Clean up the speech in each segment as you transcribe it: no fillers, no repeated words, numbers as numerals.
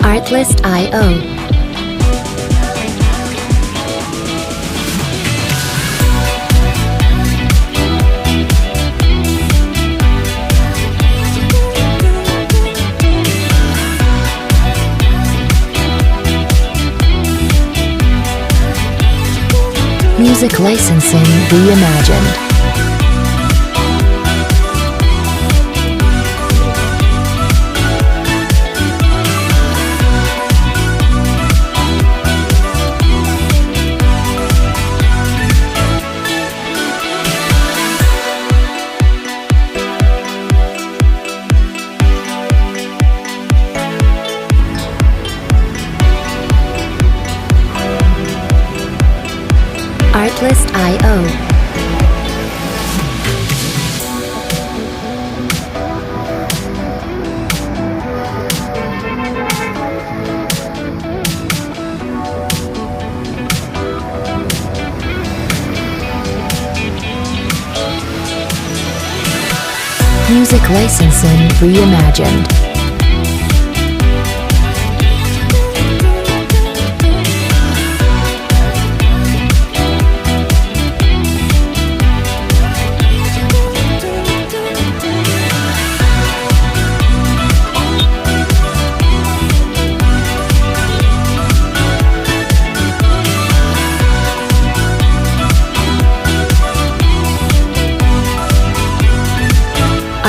Artlist.io. Music licensing reimagined. Artlist.io. Music licensing reimagined.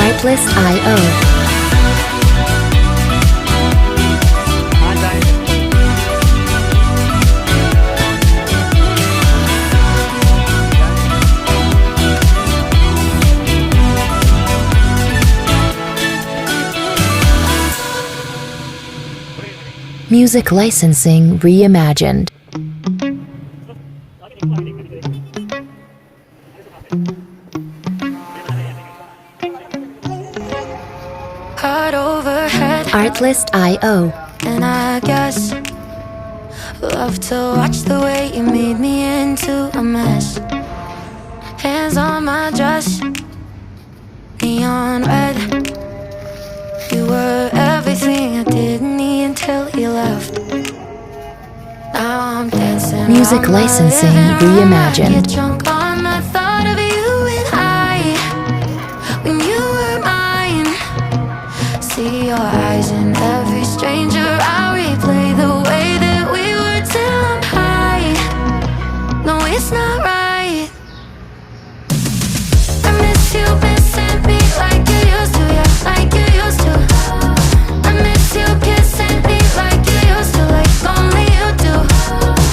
Artlist.io. Music licensing reimagined. Artlist.io. And I guess love to watch the way you made me into a mess. Hands on my dress, neon red. You were everything I didn't need until you left. Now I'm dancing. Music licensing reimagined. Get drunk on the thought of you and I. When you were mine, see your eyes in every stranger. I replay the way that we were till I'm high. No, it's not right. I miss you missing me like you used to, yeah, like you used to. I miss you kissing me like you used to, like only you do.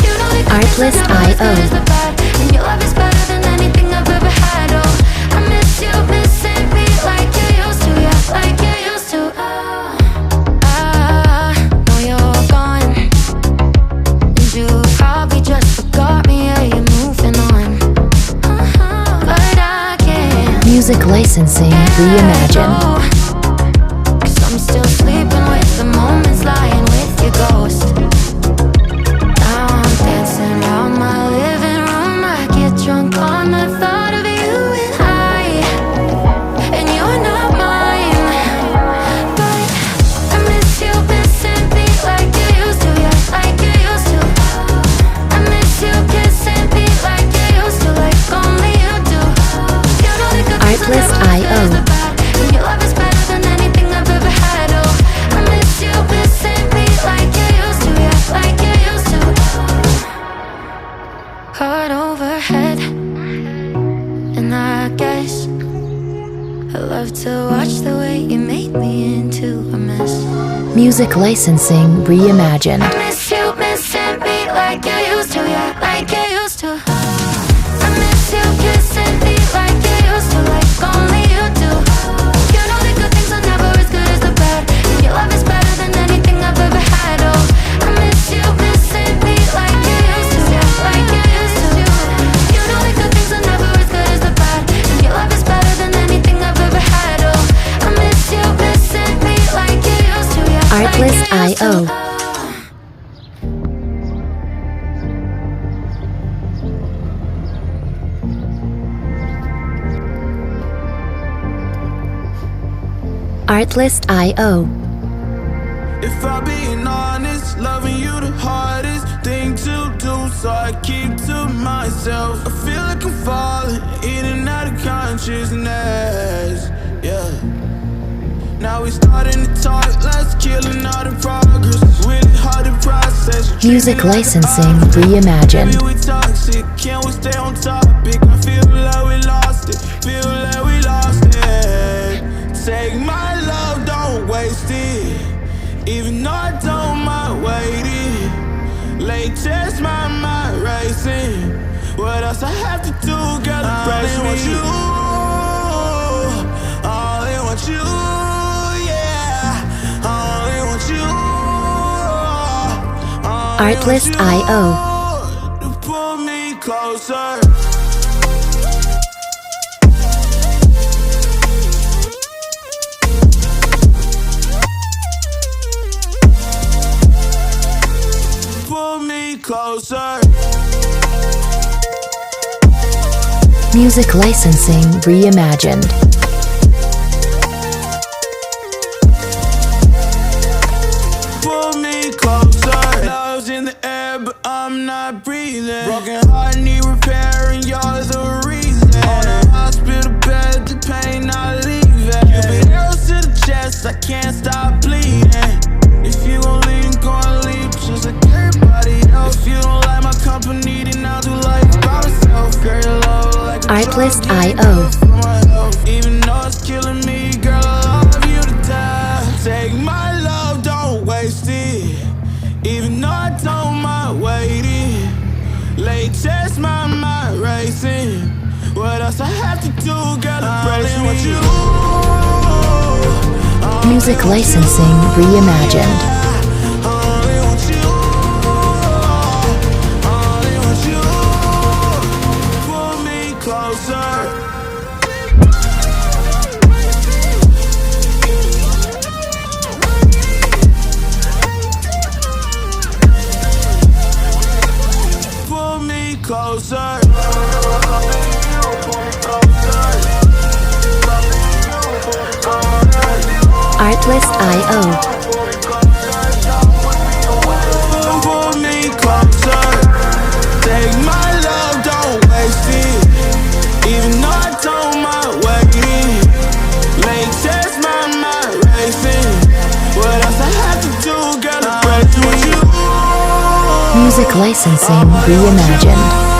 You know the Artlist.io. and your love is better than anything I've ever had. Oh, I miss you missing me like you used to, yeah, like you used to. Know you're gone, and you probably just forgot me. Yeah, you're moving on, but I can't. Music licensing reimagined. Cause I'm still sleeping with the moments, lying with your ghost. Now I'm dancing around my living room. I get drunk on the thought of you and I. And you're not mine, but I miss you missing me like you used to, yeah, like you used to. I miss you kissing me like you used to, like only you do. You know the good things are never as good as the bad, and your love is better than anything I've ever had. Oh, I miss you missing me like you used to, yeah, like you used to. Heart overhead, and I guess I love to watch the way you made me into a mess. Music licensing reimagined. I miss you missing me like you used to, yeah, like you used to. I miss you kissing me like you used to, like only you do. You know the good things are never as good as the bad, and your love is better than anything I've ever had. Oh, I miss you missing me like you used to, yeah, like you used to. You know the good things are never as good as the bad, and your love is better than anything I've ever had. Oh, I miss you missing me like you used to, yeah, like you used to. Artlist.io. Artlist.io. 'Io. Artlist.io. If I'm being honest, loving you the hardest thing to do, so I keep to myself. I feel like I'm falling in and out of consciousness, yeah. Now we starting to talk, let's killing all the progress. Really hard to process. Music licensing reimagined. Maybe we toxic, can't we stay on topic? I feel like we lost it, feel like we lost it. Take my love, don't waste it. Even though I don't mind waiting. Late test, my mind racing. What else I have to do, girl, to brace me? I only want you, yeah. I only want you. Artlist.io. To pull me closer. Pull me closer. Music licensing reimagined. Pull me closer. Love's in the air, but I'm not breathing. Broken heart need repairing, you're the reason. On a hospital bed, the pain not leaving. You be arrows to the chest, I can't stop bleeding. If you gon' leave, gon' leave just like everybody else. If you don't like my company, then I'll do life by myself. Girl, your love like a Artlist.io. even though it's killing me, girl, I love you to death. Take my love, don't waste it. Even though I don't mind waiting. Late test, my mind racing. What else I have to do, girl, to brace me? Music licensing reimagined. Closer. Artlist.io. Pull me closer. Take my love, don't waste it. Even though I don't mind waiting. Late test, my mind racing. What else I have to do, girl, to break you? Music licensing reimagined.